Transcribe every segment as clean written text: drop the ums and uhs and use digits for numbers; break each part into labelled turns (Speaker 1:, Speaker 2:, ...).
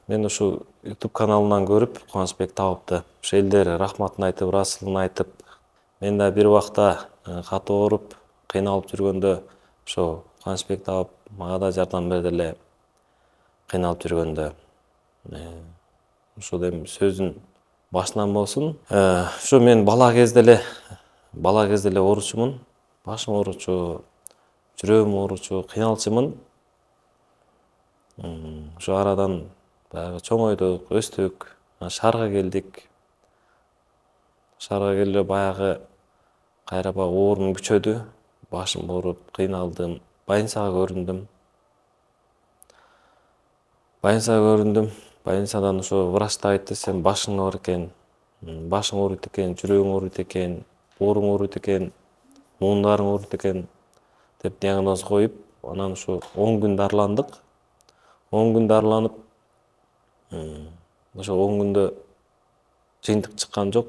Speaker 1: Мен ушул YouTube каналынан көрүп, Кубанычбек табыпты. Ошо элдер рахматын айтып, ыраазычылыгын айтып, мен да бир убакта катуу ооруп, кыйналып жүргөндө ошо Кубанычбек табып, мага да жардам берди эле. Кыйналып жүргөндө. Ошол эми сөздүн башынан болсун. Ошо мен бала кезде эле ооручумун. Башым ооручу, жүрөгүм ооручу, кыйналчумун. Ошо арадан баягы чоңойдук, өстүк, шаарга келдик. Шаарга келе баягы кайра баягы оорум күчөдү. Башым ооруп, кыйналдым. Больницага көрүндүм. Больницадан ошо врачтар айтты, сен башың оор экен, башың ооруйт экен, жүрөгүң ооруйт экен, бооруң ооруйт экен, муундарың ооруйт экен деп диагноз коюп, анан ошо 10 күн дарыландык. 10 күн дарыланып, ошо 10 күндө жыйынтык чыккан жок.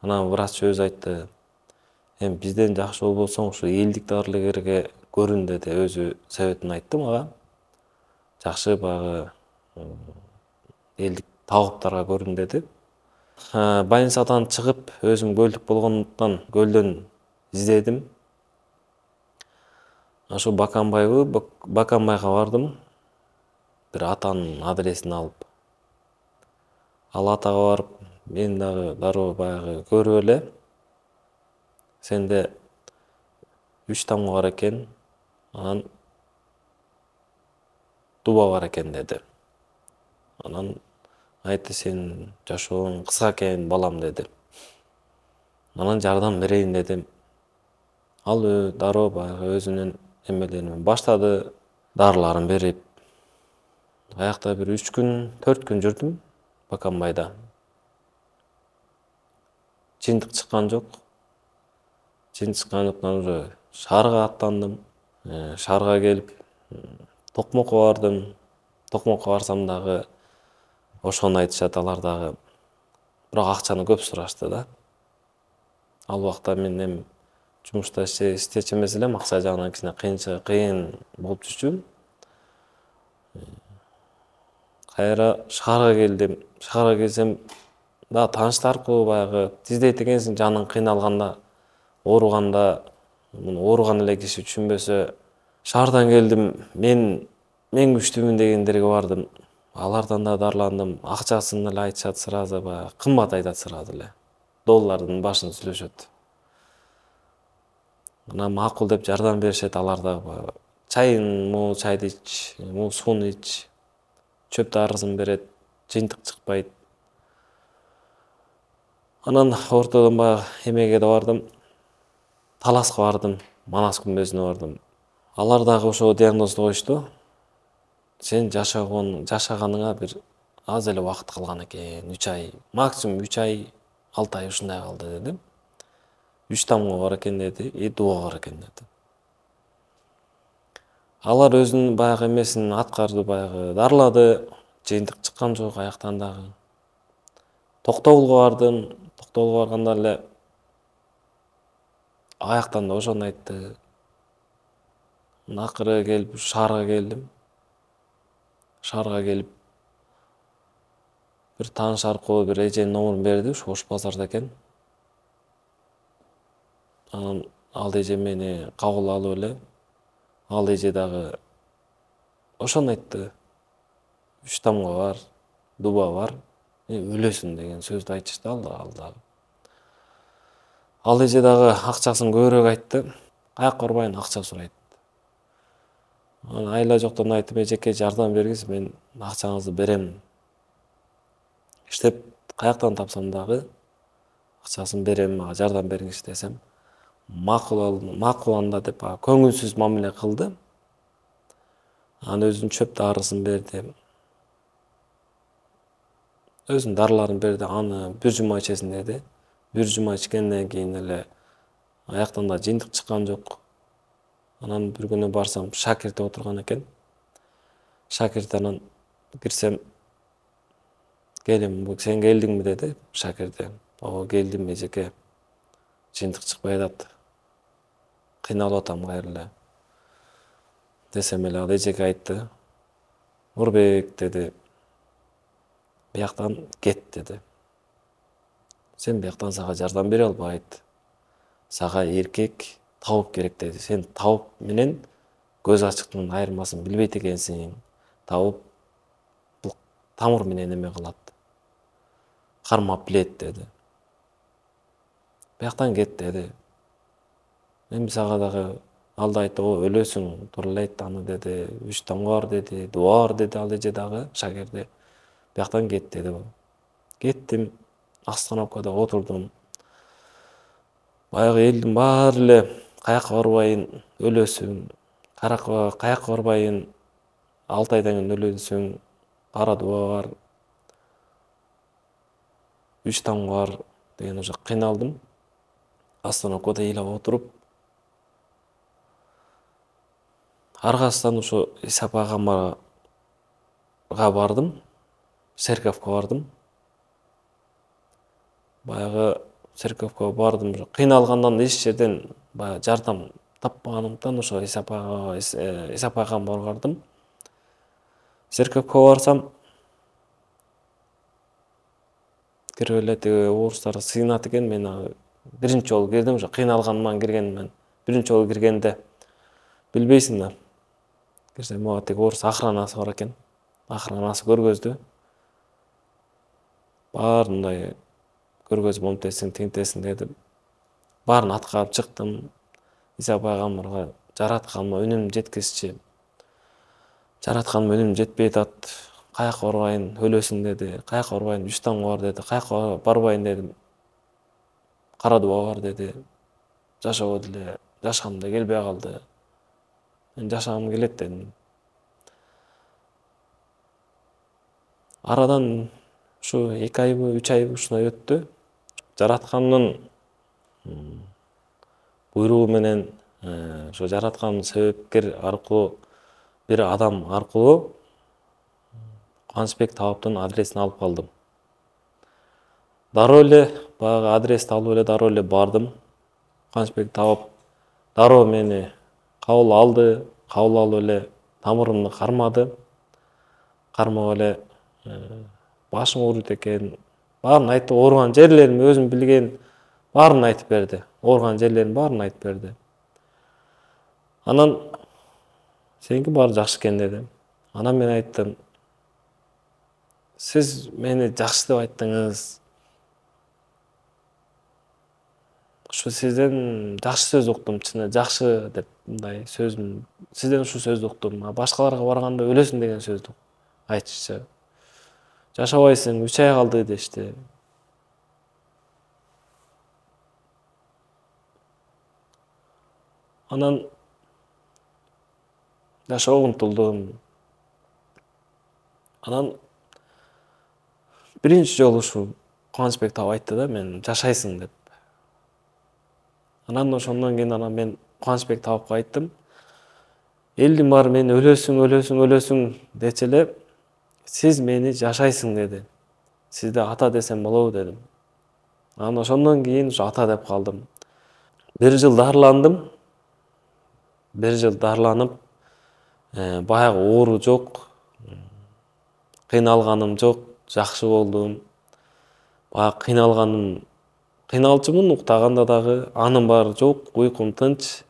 Speaker 1: Анан врач өзү айтты, эми бизден жакшы болбосоң ушу элдик дарыгерге көрүн деди, өзү советин айтты мага. Жакшы баягы элдик табыптарга көрүн деди. Больницадан чыгып, өзүм көлдүк болгондуктан көлдөн издедим. Ошо Баканбайга бардым. Бир атанын адресин алып. Ал атага барып, мен дагы дароо баягы көрүп эле, сенде 3 тамга бар экен, анан дуба бар экен деди. Анан айтты, сен жашооң кыска экен балам деди. Анан жардам берейин дедим. Ал дароо баягы өзүнүн эмелерин баштады, дарыларын берип. Аякта бир 3 күн, 4 күн жүрдүм Баканбайда. Жыйынтык чыккан жок. Жыйынтык чыккандыктан уже шаарга аттандым. Шаарга келип, Токмокко бардым. Токмокко барсам дагы ошону айтышат алар дагы. Бирок акчаны көп сурашты да. Ал убакта мен эми жумушта иштечү эмес элем, акча жагынан кичине кыйын болуп жүрчүмүн. Кайра шаарга келдим. Шаарга келсем, да тааныштар аркылуу баягы тиздейт экенсиң, жаның кыйналганда, ооруганда, муну ооруган эле киши түшүнбөсө. Шаардан келдим, мен күчтүүмүн дегендерге бардым. Алардан да дарыландым. Акчасын эле айтышат сразу, баягы кымбат айтат сразу эле. Доллардын башын сүйлөшөт. Анан макул деп жардам беришет алар дагы. Чайын, могу чайды ич, могу сууну ич. Чөп дарысын берет, жыйынтык чыкпайт. Анан ортодон баягы эмеге да бардым. Таласка бардым, Манас күмбөзүнө бардым. Алар дагы ошо диагнозду коюшту. Сен жашаганыңа бир аз эле убакыт калган экен, 3 ай, максимум 3 ай, 6 ай ушундай калды деди. 3 тамга бар экен деди, дуба бар экен деди. Алар өзүнүн баягы эмесин аткарды, баягы дарылады, жыйынтык чыккан жок аяктан дагы. Токтогулга бардым, Токтогулга барганда эле аяктан да ошону айтты. Акыры келип шаарга келдим. Шаарга келип бир тааныш аркылуу бир эженин номерин берди, ушу Ош базарда экен. Анан ал эже мени кабыл алып эле, ал эже дагы ошону айтты. 3 тамга бар, дуба бар, өлөсүң деген сөздү айтышты ал дагы. Ал эже дагы акчасын көбүрөөк айтты. Каякка барбайын, акча сурайт. Анан айла жоктон айттым, эжеке жардам бергиз, мен акчаңызды берем. Иштеп каяктан тапсам дагы акчасын берем, мага жардам бериңиз десем, макул анда деп көңүлсүз мамиле кылды. Анан өзүнүн чөп дарысын берди. Өзүнүн дарыларын берди, аны 1 жума ичесиң деди. 1 жума ичкенден кийин эле аяктан да жыйынтык чыккан жок. Анан бир күнү барсам, шакирт отурган экен. Шакирт анан кирсем, келим, сен келдиңби деди шакирти. Ооба келдим эжеке. Жыйынтык чыкпай атат. Кыйналып атам кайра эле. Десем эле ал эжеке айтты. Нурбек деди, Бияктан кет деди. Сен бияктан сага жардам бере албайт. Сага эркек табып керек деди. Сен табып менен көз ачыктын айырмасын билбейт экенсиң. Табып бул тамыр менен эме кылат. Кармап билет деди. Бияктан кет деди. Эми сага дагы ал да айтты, өлөсүң, тура эле айтты аны деди. 3 тамга бар деди, дуба бар деди ал эже дагы шакирди. Бияктан кет деди. Кеттим, остановкада отурдум. Баягы элдин баары эле каяка барбайын, өлөсүң, каяка барбайын, 6 айдан кийин өлөсүң, кара дуба бар, 3 тамга бар деген уже кыйналдым. Остановкада ыйлап отуруп, аргасынан ошо Исап агамга бардым, церковко бардым. Баягы церковко бардым, кыйналгандан эч жерден баягы жардам таппаганымдан ошо Исап агамга бардым. Церковко барсам, кирип эле тиги орустар сыйынат экен. Мен биринчи жолу кирдим, ошо кыйналганыман киргенмин. Биринчи жолу киргенде билбейсиң да. Кирсем, тиги орус охранасы бар экен. Охранасы көргөздү. Баарын мындай көргөзүп монтесиң, тинтесиң деди. Баарын аткарып чыктым. Исап агамга жаратканыма үнүм жеткисчи. Жаратканыма үнүм жетпей атат. Каяка барбайын, өлөсүң деди. Каяка барбайын, 3 тамга бар деди. Каяка барбайын дедим. Кара дуба бар деди. Жашоо деле, жашагым да келбей калды. Мен жашагым келет дедим. Арадан ушу 2 айбы, 3 айбы ушундай өттү. Жараткандын буйругу менен, ошо жараткандын себепкер аркылуу, бир адам аркылуу Кубанычбек Табаптын адресин алып калдым. Дароо эле баягы адрести алып эле дароо эле бардым. Кубанычбек Табап дароо мени кабыл алды. Кабыл алып эле тамырымды кармады. Кармап эле башым ооруйт экен. Баарын айтты, ооруган жерлерimi өзүм билген баарын айтып берди. Ооруган жерлерин баарын айтып берди. Анан сеники баары жакшы экен деди. Анан мен айттым, сиз мени жакшы деп айттыңыз. Ушу сизден жакшы сөз уктум, чын эле жакшы деп мындай сөзүм. Сизден ушу сөздү уктум. Башкаларга барганда өлөсүң деген сөздү айтышчы. Жашабайсың, 3 ай калды дешти. Анан жашоого умтулдум. Анан биринчи жолу ушу Кубанычбек Табап айтты да, мен жашайсың деп. Анан ошондон кийин мен Кубанычбек Табапка айттым. Элдин баары мени өлөсүң дечи эле, сиз мени жашайсың деди. Сизди ата десем болобу дедим. Анан ошондон кийин ушу ата деп калдым. 1 жыл дарыландым. 1 жыл дарыланып, баягы оору жок, кыйналганым жок, жакшы болдум. Баягы кыйналчумун, уктаганда дагы анын баары жок, уйкум тынч,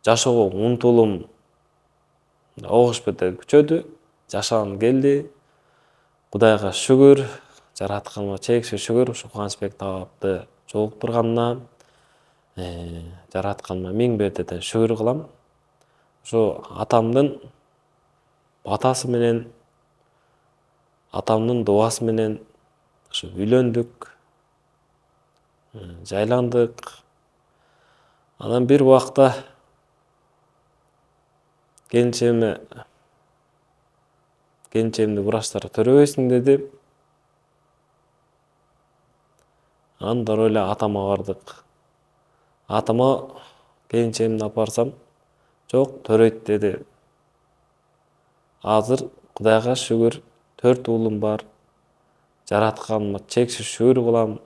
Speaker 1: жашоого умтулум огуш бетер күчөдү, жашагым келди. Кудайга шүгүр, жаратканыма чексиз шүгүр, ушу Кубанычбек Табапты жолуктурганына, жаратканыма миң бирден шүгүр кылам. Ошо атамдын батасы менен, атамдын дубасы менен ушу үйлөндүк, жайландык. Анан бир убакта келинчегимди врачтар төрөбөйсүң деди. Анан дароо эле атама бардык. Атама келинчегимди алып барсам, жок, төрөйт деди. Азыр Кудайга шүгүр, 4 уулум бар. Жаратканыма чексиз шүгүр кылам.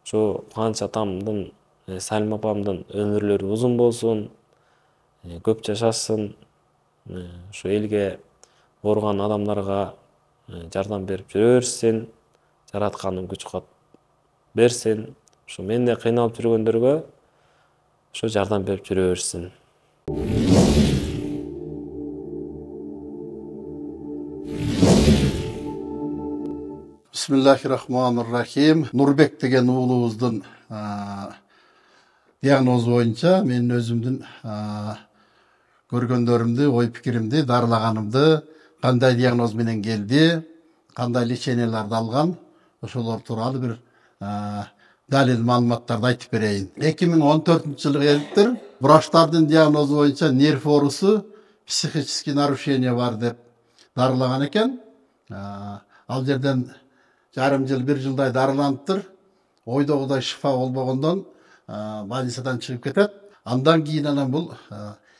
Speaker 1: Ошо Кубаныч атамдын, Салим апамдын өмүрлөрү узун болсун, көп жашасын. Ушу элге ооруган адамдарга жардам берип жүрө берсин, жаратканым күч кубат берсин. Ушу мендей кыйналып жүргөндөргө ошо жардам берип жүрө берсин.
Speaker 2: Bismillahirrahmanirrahim. Нурбек деген уулубуздун диагнозу боюнча мен өзүмдүн көргөндөрүмдү, ой пикиримди, дарылаганымды, кандай диагноз менен келди, кандай леченияларды алган, ошолор тууралуу бир далил маалыматтарды айтып берейин. 2014-жылы келиптир. Врачтардын диагнозу боюнча нерв оорусу, психический нарушение бар деп дарылаган экен. Ал жерден жарым жыл, бир жылдай дарыланыптыр. Ойдогудай шифа болбогондон больницадан чыгып кетет. Андан кийин анан бул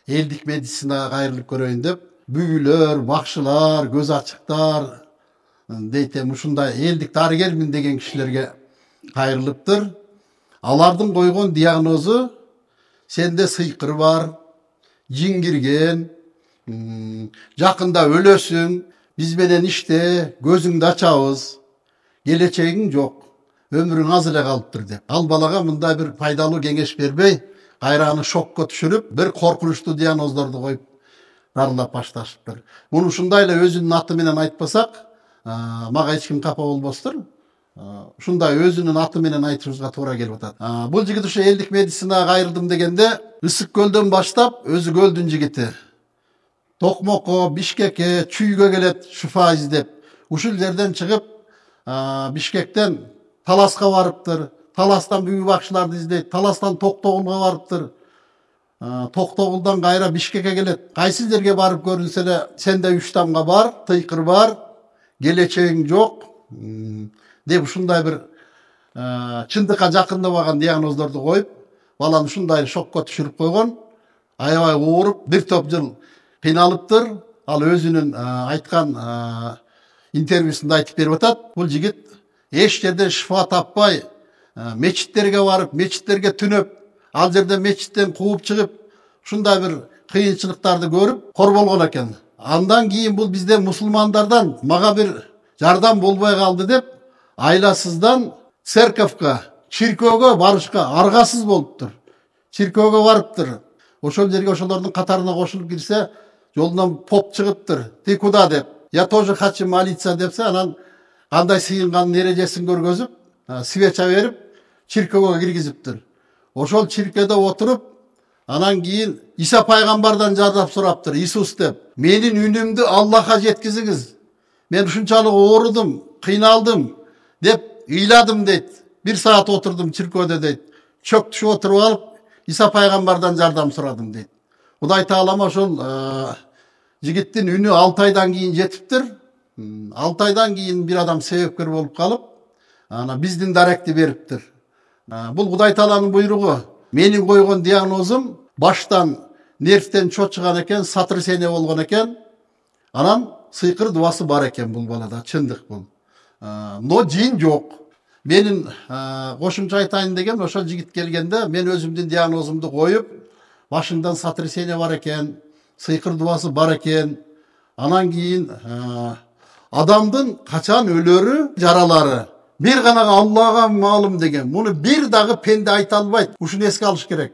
Speaker 2: элдик медицинага кайрылып көрөйүн деп бүгүлөр, бакшылар, көз ачыктар дейтем ушундай элдик дарыгермин деген кишилерге кайрылыптыр. Алардын койгон диагнозу сенде сыйкыр бар, жин кирген, жакында өлөсүң, биз менен иште, көзүңдү ачабыз, келечегиң жок, өмүрүң аз эле калыптыр деп. Ал балага мындай бир пайдалуу кеңеш бербей, кайра аны шокко түшүрүп, бир коркунучтуу диагноздорду коюп дарылап башташыптыр. Муну ушундай эле өзүнүн аты менен айтпасак, мага эч ким капа болбостур. Ушундай өзүнүн аты менен айтышыбызга туура келип атат. Бул жигит ушу элдик медицинага кайрылдым дегенде, Ысык көлдөн баштап өзү көлдүн жигити. Токмокко, Бишкекке, Чүйгө келет шифа издеп. Ушул жерден чыгып, Бишкектен Таласка барыптыр. Таластан бүгү бакшыларды издейт. Таластан Токтогулга барыптыр. Токтогулдан кайра Бишкекке келет. Кайсы жерге барып көрүнсө эле сенде 3 тамга бар, тыйкыр бар, келечегиң жок деп ушундай бир чындыкка жакындабаган диагноздорду коюп, баланы ушундай шокко түшүрүп койгон. Аябай ооруп, бир топ жыл кыйналыптыр. Ал өзүнүн айткан интервьюсунда айтып берип атат. Бул жигит эч жерден шифа таппай, мечиттерге барып, мечиттерге түнөп, ал жерден мечиттен кууп чыгып, ушундай бир кыйынчылыктарды көрүп, кор болгон экен. Андан кийин бул бизден мусулмандардан мага бир жардам болбой калды деп, айласыздан церковка, чиркөөгө барышка аргасыз болуптур. Чиркөөгө барыптыр. Ошол жерге ошолордун катарына кошулуп кирсе, жолунан поп чыгыптыр. Ты куда деп. Я тоже хочу молиться депсе, анан кандай сыйынганын эрежесин көргөзүп, свеча берип, чиркөөгө киргизиптир. Ошол чиркөөдө отуруп, анан кийин Иса пайгамбардан жардам сураптыр. Иисус деп, менин үнүмдү Аллахка жеткизиңиз. Мен ушунчалык оорудум, кыйналдым деп ыйладым дейт. 1 саат отурдум чиркөөдө дейт. Чөк түшүп отуруп алып, Иса пайгамбардан жардам сурадым дейт. Кудай таалам ошол жигиттин үнү 6 айдан кийин жетиптир. 6 айдан кийин бир адам себепкер болуп калып, ана биздин даректи бериптир. Бул Кудай тааланын буйругу. Менин койгон диагнозум баштан нервтен чочуган экен, сотрясение болгон экен. Анан сыйкыр дубасы бар экен бул балада, чындык бул. Но жин жок. Менин кошумча айтайын деген, ошол жигит келгенде мен өзүмдүн диагнозумду коюп, башыңдан сотрясение бар экен, сыйкыр дубасы бар экен. Анан кийин адамдын качан өлөрү, жаралары бир гана Аллага маалым деген. Муну бир дагы пенде айта албайт. Ушуну эске алыш керек.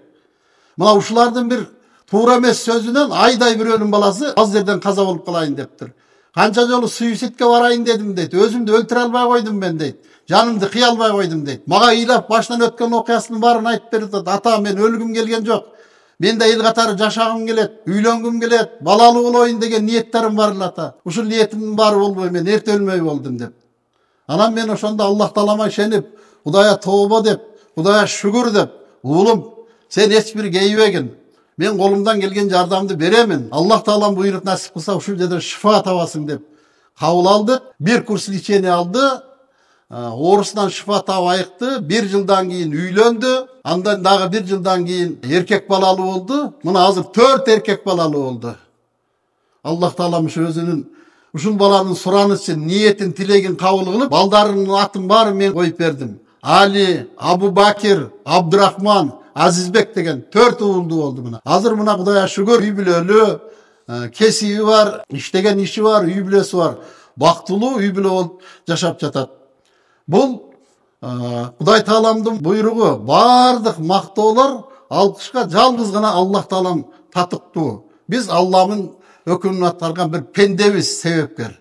Speaker 2: Мына ушулардын бир туура эмес сөзүнөн айдай бирөөнүн баласы аз жерден каза болуп калайын дептир. Канча жолу суицидке барайын дедим дейт. Өзүмдү өлтүрө албай койдум мен дейт. Жанымды кыя албай койдум дейт. Мага ыйлап башынан өткөн окуясынын баарын айтып берип атат. Ата, мен өлгүм келген жок. Мен да эл катары жашагым келет, үйлөнгүм келет, балалуу болоюн деген ниеттерим бар эле ата. Ушул ниетимдин баары болбой мен эрте өлмөй болдум деп. Анан мен ошондо Аллах таалама ишенип, Кудайга тооба деп, Кудайга шүгүр деп, уулум, сен эч бир кейбегин. Мен колумдан келген жардамды беремин. Аллах таалам буйруп насип кылса ушул жерде шифа табасың деп кабыл алдык. Бир курс лечение алды. Оорусунан шифа таап айыкты. 1 жылдан кийин үйлөндү. Андан дагы 1 жылдан кийин эркек балалуу болду. Мына азыр 4 эркек балалуу болду. Аллах таалам өзүнүн ушул баланын суранычын, ниетин, тилегин кабыл кылып, балдарынын атын баарын мен коюп бердим. Али, Абу Бакир, Абдурахман, Азизбек деген 4 уулду болду мына. Азыр мына Кудайга шүгүр, үй бүлөлүү, кесиби бар, иштеген иши бар, үй бүлөсү бар. бактылуу үй бүлө болуп жашап жатат. Бул Кудай Тааламдын буйругу, бардык мактоолор, алкышка жалгыз гана Аллах Таалам татыктуу. Биз Аллахтын өкүмүн аткарган bir пендебиз, себепкер.